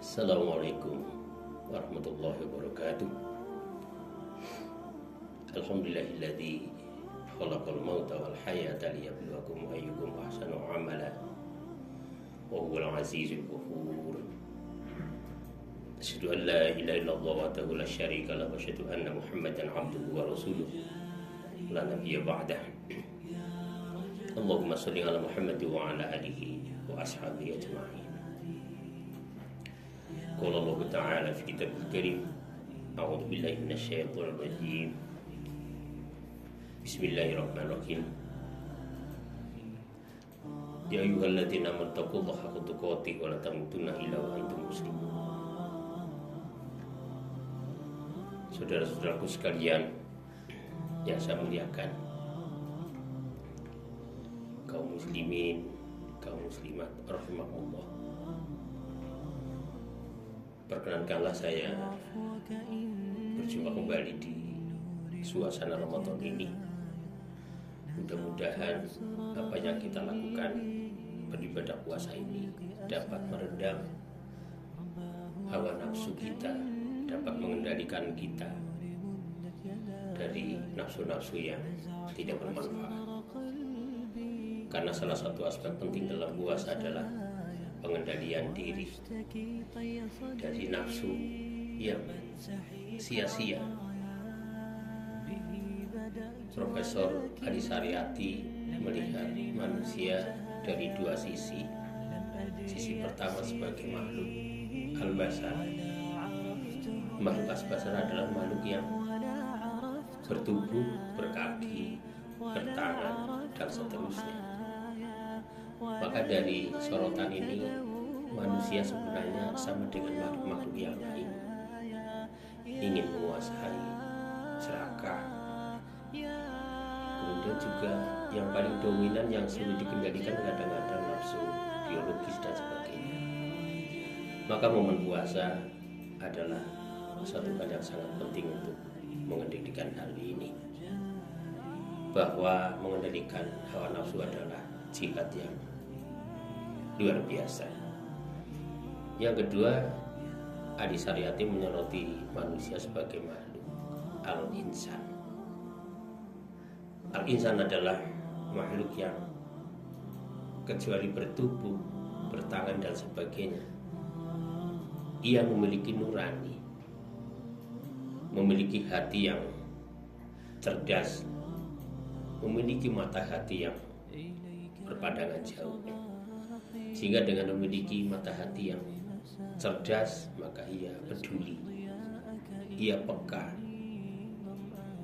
Assalamualaikum warahmatullahi wabarakatuh. Alhamdulillahilladzi khalaqal mauta wal hayata liyabluwakum ayyukum ahsanu amala wa huwal azizul ghafur. Asyhadu an la ilaha illallah wahdahu la syarika lahu wa asyhadu anna Muhammadan abduhu wa rasuluh la nabiyya ba'dah. Allahumma shalli ala Muhammad wa ala alihi wa ashabihi ajma'in. Qala Allah Ta'ala fi Kitabul Karim, a'udzu billahi minasyaitonir rajim. Bismillahirrahmanirrahim. Ya ayyuhalladzina amanu taqullaha haqqa tuqatih wa la tamutunna illa wa antum muslimun. Saudara-saudaraku sekalian yang saya muliakan, kaum muslimin, kaum muslimat rahimakumullah. Perkenankanlah saya berjumpa kembali di suasana Ramadan ini. Mudah-mudahan apa yang kita lakukan beribadah puasa ini dapat meredam hawa nafsu kita, dapat mengendalikan kita dari nafsu-nafsu yang tidak bermanfaat. Karena salah satu aspek penting dalam puasa adalah pengendalian diri dari nafsu yang sia-sia. Profesor Adi Saryati melihat manusia dari dua sisi. Sisi pertama sebagai makhluk al-basar. Makhluk al-basar adalah makhluk yang bertubuh, berkaki, bertangan, dan seterusnya. Maka dari sorotan ini, manusia sebenarnya sama dengan makhluk-makhluk yang lain, ingin menguasai, serakah. Kemudian juga yang paling dominan yang sulit dikendalikan kadang-kadang nafsu biologis dan sebagainya. Maka momen puasa adalah satu hal yang sangat penting untuk mengendalikan hal ini, bahwa mengendalikan hawa nafsu adalah jihad yang luar biasa. Yang kedua, Adi Saryati menyoroti manusia sebagai makhluk al-insan. Al-insan adalah makhluk yang kecuali bertubuh, bertangan dan sebagainya, ia memiliki nurani, memiliki hati yang cerdas, memiliki mata hati yang berpandangan jauh. Sehingga dengan memiliki mata hati yang cerdas, maka ia peduli, ia peka,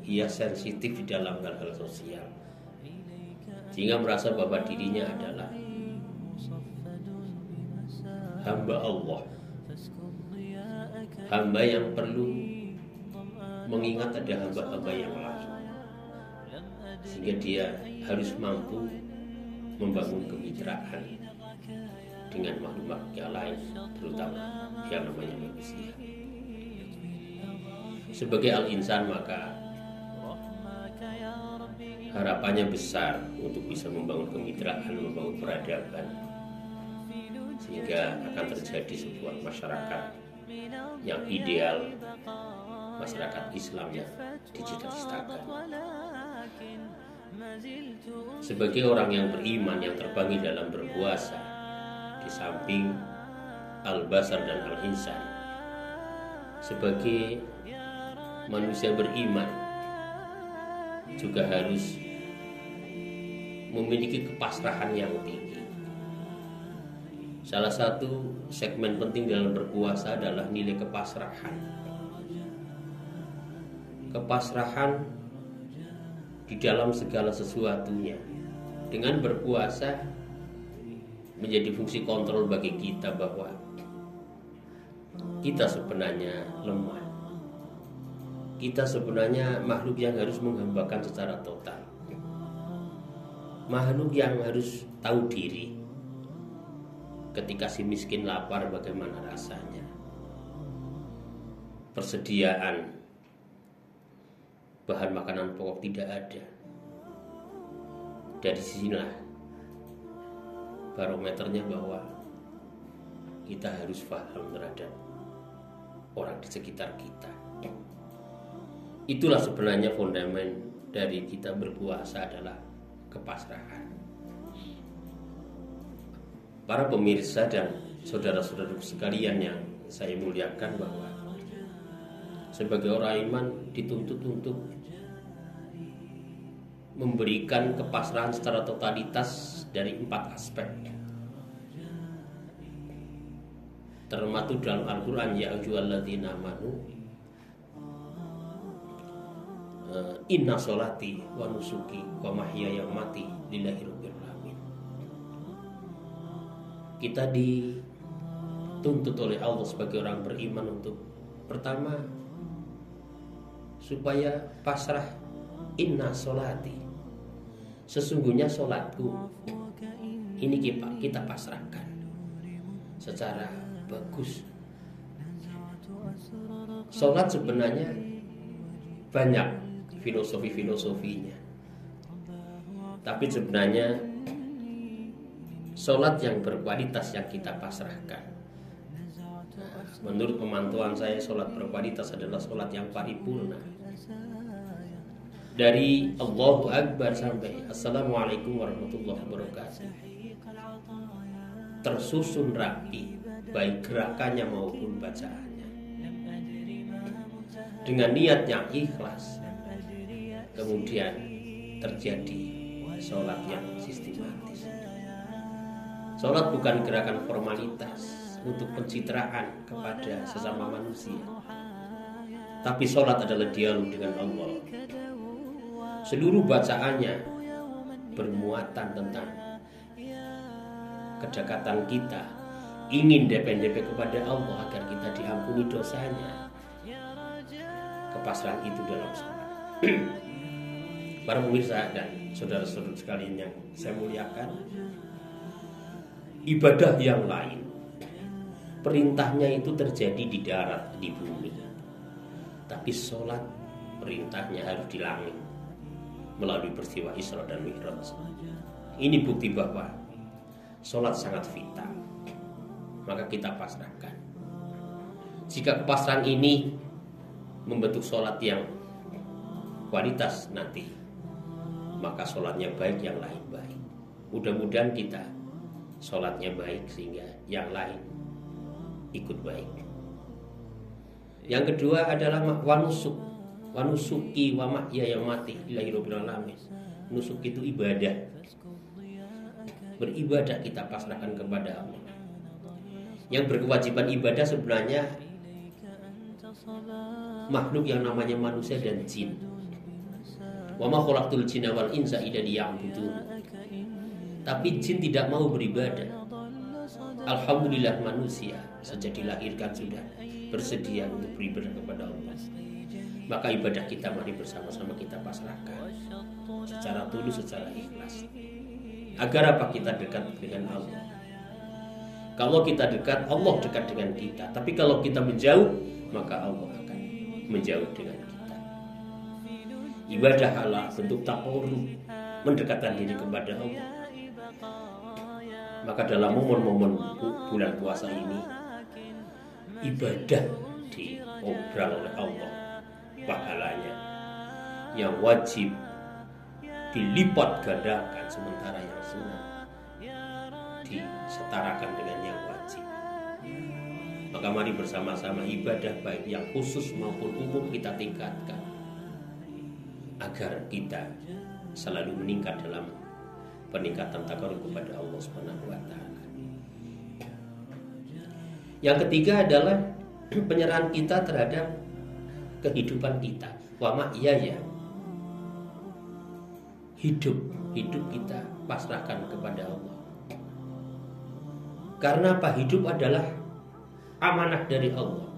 ia sensitif di dalam hal-hal sosial, sehingga merasa bahwa dirinya adalah hamba Allah, hamba yang perlu mengingat ada hamba-hamba yang lain, sehingga dia harus mampu membangun kemitraan dengan makhluk-makhluk yang lain, terutama yang namanya manusia. Sebagai al-insan, maka harapannya besar untuk bisa membangun kemitraan, membangun peradaban, sehingga akan terjadi sebuah masyarakat yang ideal, masyarakat Islam yang dicita-citakan. Sebagai orang yang beriman, yang terbangun dalam berpuasa, di samping al-basar dan al-insan, sebagai manusia beriman juga harus memiliki kepasrahan yang tinggi. Salah satu segmen penting dalam berpuasa adalah nilai kepasrahan. Kepasrahan di dalam segala sesuatunya. Dengan berpuasa menjadi fungsi kontrol bagi kita bahwa kita sebenarnya lemah. Kita sebenarnya makhluk yang harus menghambakan secara total. Makhluk yang harus tahu diri. Ketika si miskin lapar bagaimana rasanya. Persediaan bahan makanan pokok tidak ada. Dari sinilah barometernya bahwa kita harus paham terhadap orang di sekitar kita. Itulah sebenarnya fondamen dari kita berpuasa adalah kepasrahan. Para pemirsa dan saudara-saudara sekalian yang saya muliakan, bahwa sebagai orang iman dituntut untuk memberikan kepasrahan secara totalitas dari 4 aspek. Termaktub dalam Al-Quran, ya ayyuhalladzina amanu inna sholati wa nusuki wa mahyaya wa mati lillahi rabbil alamin. Kita dituntut oleh Allah sebagai orang beriman untuk pertama supaya pasrah. Inna sholati, sesungguhnya sholatku ini kita pasrahkan secara bagus. Sholat sebenarnya banyak filosofinya, tapi sebenarnya sholat yang berkualitas yang kita pasrahkan. Menurut pemantauan saya, sholat berkualitas adalah sholat yang paripurna. Dari Allahu Akbar sampai Assalamualaikum warahmatullahi wabarakatuh tersusun rapi, baik gerakannya maupun bacaannya, dengan niat yang ikhlas. Kemudian terjadi sholat yang sistematis. Sholat bukan gerakan formalitas untuk pencitraan kepada sesama manusia, tapi sholat adalah dialog dengan Allah. Seluruh bacaannya bermuatan tentang kedekatan kita, ingin DP kepada Allah agar kita diampuni dosanya. Kepasrahan itu dalam sholat. Para pemirsa dan saudara-saudara sekalian yang saya muliakan, ibadah yang lain perintahnya itu terjadi di darat, di bumi, tapi sholat perintahnya harus di langit melalui peristiwa Isra dan Mi'raj. Ini bukti bahwa sholat sangat vital, maka kita pasrahkan. Jika kepasrahan ini membentuk sholat yang kualitas nanti, maka sholatnya baik, yang lain baik. Mudah-mudahan kita sholatnya baik sehingga yang lain ikut baik. Yang kedua adalah wanusuki wa mahyaya mati lillahi rabbil alamin. Nusuk itu ibadah. Beribadah kita pasrahkan kepada Allah. Yang berkewajiban ibadah sebenarnya makhluk yang namanya manusia dan jin. Wa ma khalaqtul jinna wal insa illa liya'budun. Tapi jin tidak mau beribadah. Alhamdulillah manusia sejak dilahirkan sudah bersedia untuk beribadah kepada Allah. Maka ibadah kita mari bersama-sama kita pasrahkan secara tulus, secara ikhlas. Agar apa? Kita dekat dengan Allah. Kalau kita dekat, Allah dekat dengan kita. Tapi kalau kita menjauh, maka Allah akan menjauh dengan kita. Ibadah Allah bentuk taqarrub, mendekatkan diri kepada Allah. Maka dalam momen-momen bulan puasa ini, ibadah diobral oleh Allah pahalanya yang wajib dilipat gandakan, sementara yang sunnah disetarakan dengan yang wajib. Maka mari bersama-sama ibadah baik yang khusus maupun umum kita tingkatkan agar kita selalu meningkat dalam peningkatan taqarrub kepada Allah Subhanahu wa taala. Yang ketiga adalah penyerahan kita terhadap kehidupan kita. Wa mahyaya, hidup kita pasrahkan kepada Allah. Karena apa? Hidup adalah amanah dari Allah.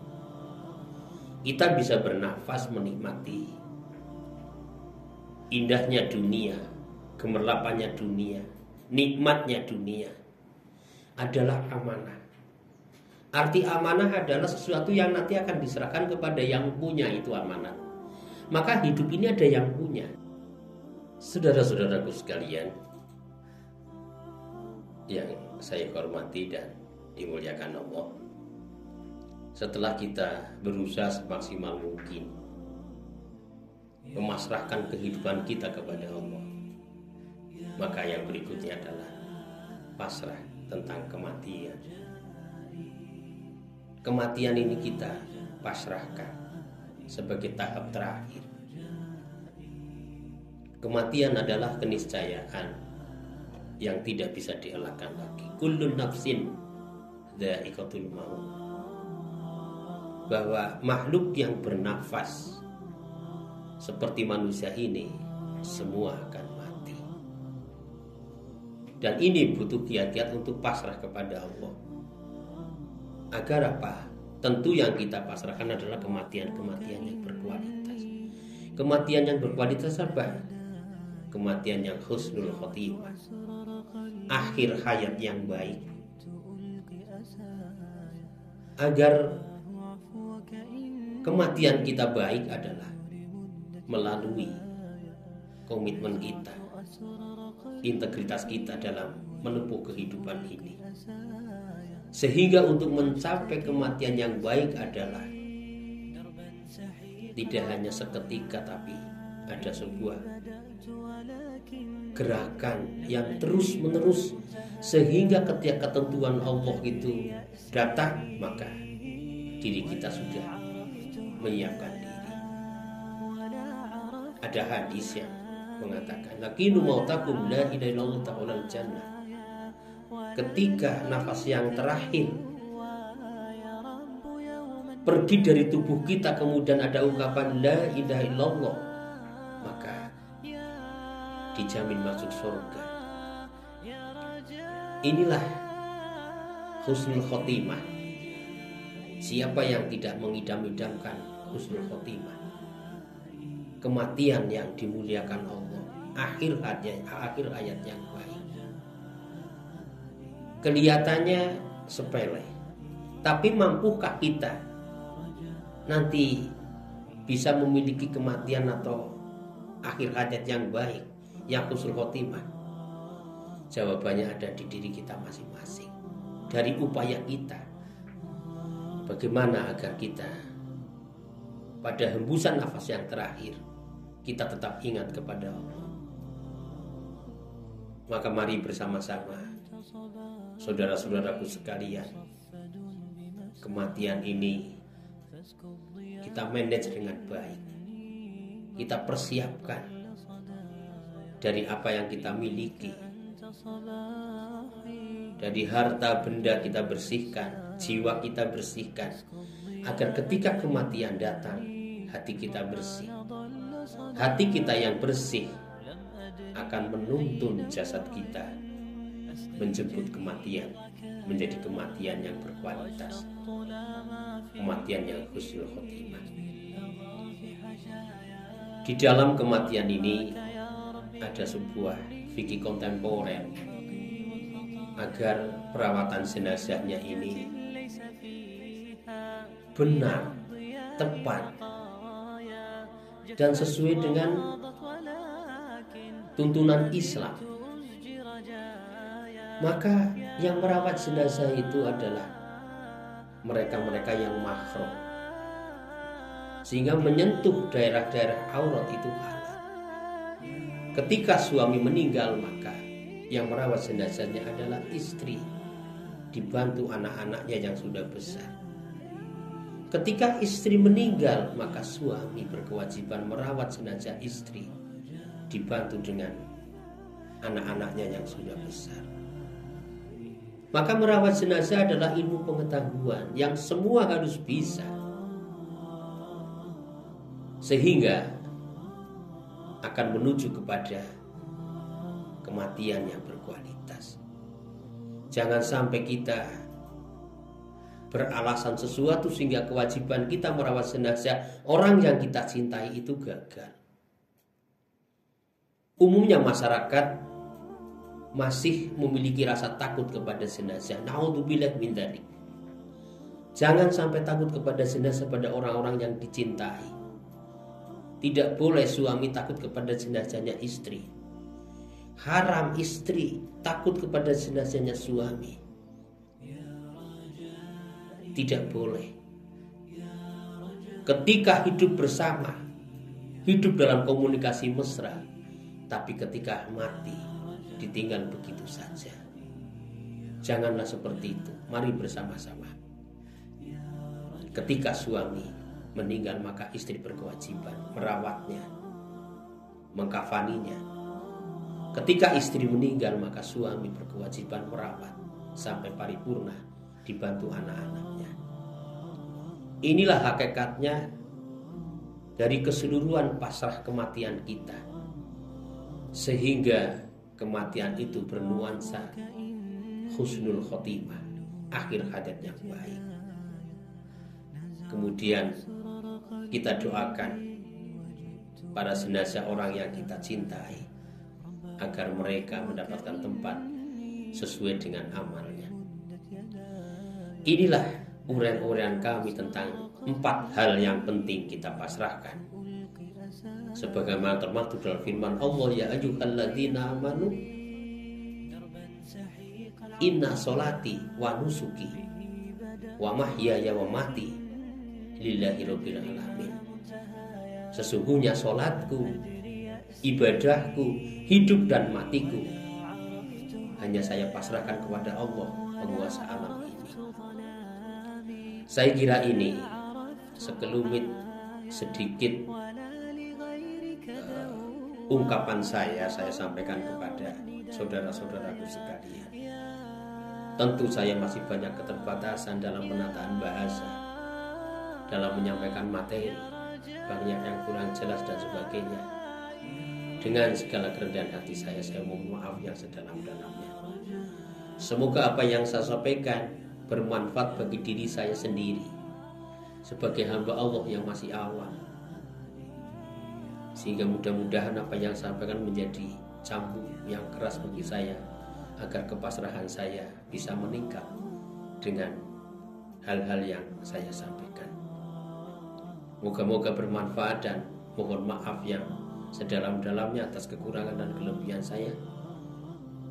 Kita bisa bernafas menikmati indahnya dunia, gemerlapannya dunia, nikmatnya dunia adalah amanah. Arti amanah adalah sesuatu yang nanti akan diserahkan kepada yang punya itu amanah. Maka hidup ini ada yang punya. Saudara-saudaraku sekalian yang saya hormati dan dimuliakan Allah, setelah kita berusaha semaksimal mungkin memasrahkan kehidupan kita kepada Allah, maka yang berikutnya adalah pasrah tentang kematian. Kematian ini kita pasrahkan sebagai tahap terakhir. Kematian adalah keniscayaan yang tidak bisa dielakkan lagi. Kullun nafsin dha'iqatul maut. Bahwa makhluk yang bernafas seperti manusia ini semua akan mati. Dan ini butuh kiat-kiat untuk pasrah kepada Allah. Agar apa? Tentu yang kita pasrahkan adalah kematian-kematian yang berkualitas. Kematian yang berkualitas apa? Kematian yang husnul khotimah, akhir hayat yang baik. Agar kematian kita baik adalah melalui komitmen kita, integritas kita dalam menempuh kehidupan ini. Sehingga untuk mencapai kematian yang baik adalah tidak hanya seketika, tapi ada sebuah gerakan yang terus menerus, sehingga ketika ketentuan Allah itu datang, maka diri kita sudah menyiapkan diri. Ada hadis yang mengatakan, "Lakinu mautakum la ilaha illallah ta'ala jannah." Ketika nafas yang terakhir pergi dari tubuh kita, kemudian ada ungkapan la ilaha illallah, maka dijamin masuk surga. Inilah husnul khotimah. Siapa yang tidak mengidam-idamkan husnul khotimah, kematian yang dimuliakan Allah, akhir hayat yang baik, kelihatannya sepele, tapi mampukah kita nanti bisa memiliki kematian atau akhir hayat yang baik, yang husnul khotimah? Jawabannya ada di diri kita masing-masing. Dari upaya kita, bagaimana agar kita pada hembusan nafas yang terakhir kita tetap ingat kepada Allah. Maka mari bersama-sama, saudara-saudaraku sekalian, kematian ini kita manage dengan baik. Kita persiapkan dari apa yang kita miliki. Dari harta benda kita bersihkan, jiwa kita bersihkan, agar ketika kematian datang, hati kita bersih. Hati kita yang bersih akan menuntun jasad kita menjemput kematian, menjadi kematian yang berkualitas, kematian yang husnul khotimah. Di dalam kematian ini ada sebuah fikih kontemporer agar perawatan jenazahnya ini benar, tepat, dan sesuai dengan tuntunan Islam. Maka yang merawat jenazah itu adalah mereka-mereka yang mahram, sehingga menyentuh daerah-daerah aurat itu halal. Ketika suami meninggal, maka yang merawat jenazahnya adalah istri, dibantu anak-anaknya yang sudah besar. Ketika istri meninggal, maka suami berkewajiban merawat jenazah istri, dibantu dengan anak-anaknya yang sudah besar. Maka merawat jenazah adalah ilmu pengetahuan yang semua harus bisa, sehingga akan menuju kepada kematian yang berkualitas. Jangan sampai kita beralasan sesuatu sehingga kewajiban kita merawat jenazah orang yang kita cintai itu gagal. Umumnya masyarakat masih memiliki rasa takut kepada jenazah. Naudzubillah min dzalik. Jangan sampai takut kepada jenazah pada orang-orang yang dicintai. Tidak boleh suami takut kepada jenazahnya istri. Haram istri takut kepada jenazahnya suami. Tidak boleh. Ketika hidup bersama, hidup dalam komunikasi mesra, tapi ketika mati ditinggal begitu saja. Janganlah seperti itu. Mari bersama-sama. Ketika suami meninggal, maka istri berkewajiban merawatnya, mengkafaninya. Ketika istri meninggal, maka suami berkewajiban merawat sampai paripurna, dibantu anak-anaknya. Inilah hakikatnya dari keseluruhan pasrah kematian kita, sehingga kematian itu bernuansa husnul khotimah, akhir hayat yang baik. Kemudian kita doakan para jenazah orang yang kita cintai agar mereka mendapatkan tempat sesuai dengan amalnya. Inilah uraian-uraian kami tentang 4 hal yang penting kita pasrahkan. Sebagaimana termaktub dalam firman Allah, ya ayyuhalladzina amanu inna sholati wa nusuki wa mahyaya wa mati lillahi rabbil alamin. Sesungguhnya sholatku, ibadahku, hidup dan matiku hanya saya pasrahkan kepada Allah, penguasa alam ini. Saya kira ini sekelumit sedikit ungkapan saya sampaikan kepada saudara-saudaraku sekalian. Tentu saya masih banyak keterbatasan dalam penataan bahasa, dalam menyampaikan materi, banyak yang kurang jelas dan sebagainya. Dengan segala kerendahan hati saya mohon maaf yang sedalam-dalamnya. Semoga apa yang saya sampaikan bermanfaat bagi diri saya sendiri sebagai hamba Allah yang masih awam, sehingga mudah-mudahan apa yang saya sampaikan menjadi cambuk yang keras bagi saya, agar kepasrahan saya bisa meningkat dengan hal-hal yang saya sampaikan. Moga-moga bermanfaat dan mohon maaf yang sedalam-dalamnya atas kekurangan dan kelebihan saya.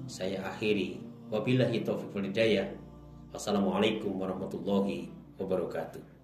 Saya akhiri. Wabillahi taufiq wal hidayah. Wassalamualaikum warahmatullahi wabarakatuh.